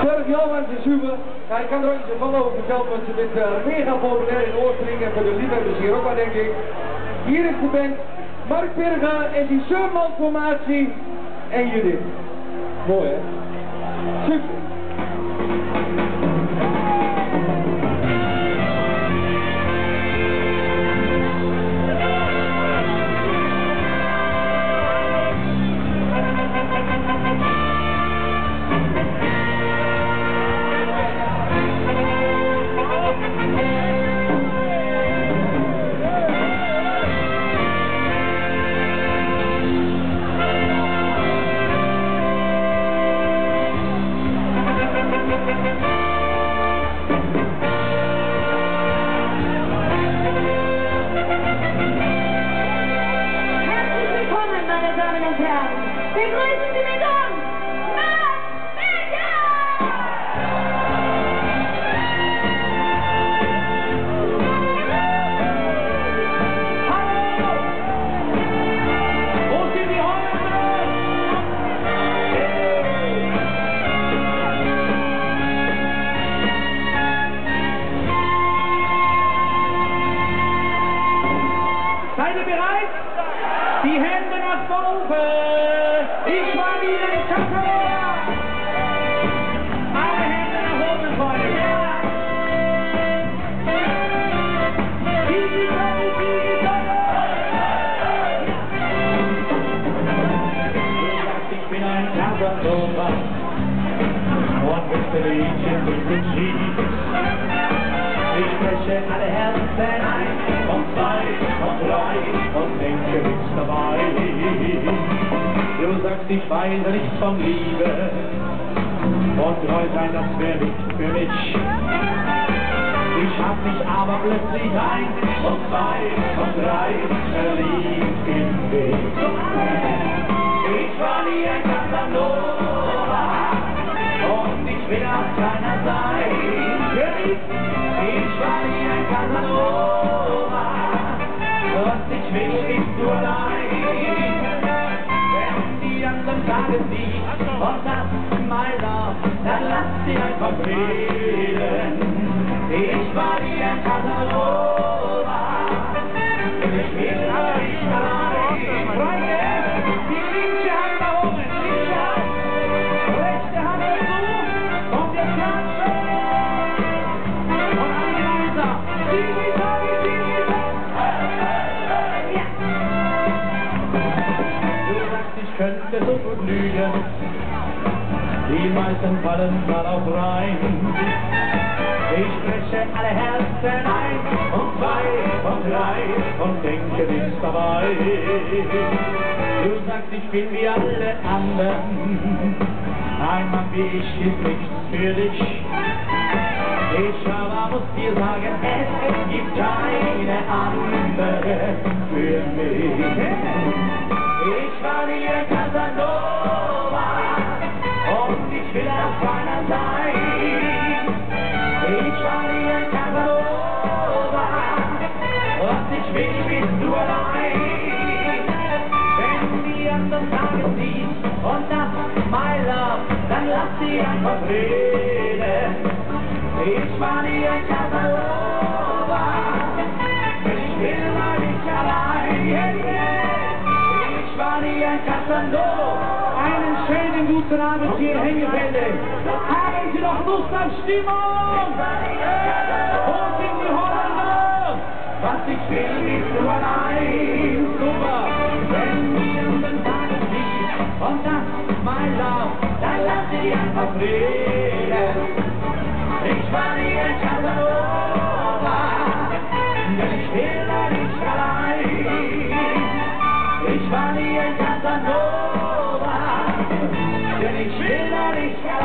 40 jaar lang is super. Ja, ik kan er ook niet zoveel over vertellen, want ze bent mega populair in Oostenrijk en voor de liefhebbers hier ook wel, denk ik. Hier is de band Mark Perga en die Surman formatie en Judith. Mooi hè? Super. Begrüßen Sie mit uns, Mark Perga! Hallo! Wo sind die Holländer? Seid ihr bereit? Die Hände nach oben! Ich war wieder in Katalonien! Alle Hände nach oben, Freunde! Ich bin ein Casanova und wüsste Liedchen mit den Schienen. Ich spreche alle Herzen ein und zwei und drei und denke nichts dabei. Du sagst, ich weiß nichts von Liebe und treu sein, das wäre nicht für mich. Ich hab mich aber plötzlich ein und zwei und drei verliebt in dich. Ich war nie ein Casanova und ich will auch keiner sein. Ich war nie ein Casanova, was ich will, bist du allein. Wenn die anderen sagen sie, und das my love, dann lass sie einfach reden. Ich war nie ein Casanova, ich will aber nicht allein. Freunde, die linke Hand nach oben, linke Hand, rechte Hand dazu, und jetzt klatschen. Und alle gemeinsam, Digi-Dagi, Digi-Dagi. Du sagst, ich könnte so gut lügen, die meisten fallen dann auch rein. Ich spreche alle Herzen ein und zwei und drei und denke nichts dabei. Du sagst, ich bin wie alle anderen, ein Mann wie ich ist nichts für dich. Ich aber muss dir sagen, es gibt keine andere für mich. Ich war nie ein Casanova und ich will auch keiner sein. Ich war nie ein Casanova, was ich will, bist du allein. Wenn die anderen sagen sie, und das my love, dann lass sie einfach reden. Ich war nie ein Casanova, ich will mal nicht allein. Ich war nie ein Casanova. Einen schönen guten Abend hier, Hängefelde. Haben Sie noch Lust auf Stimmung? Wo sind die Holländer? Was ich will, bist du allein. Super. Wenn die anderen sagen sie, und das my love, dann lass sie einfach reden. Ich war nie ein Casanova, denn ich will da nicht allein. Ich war nie ein Casanova, denn ich will da nicht allein.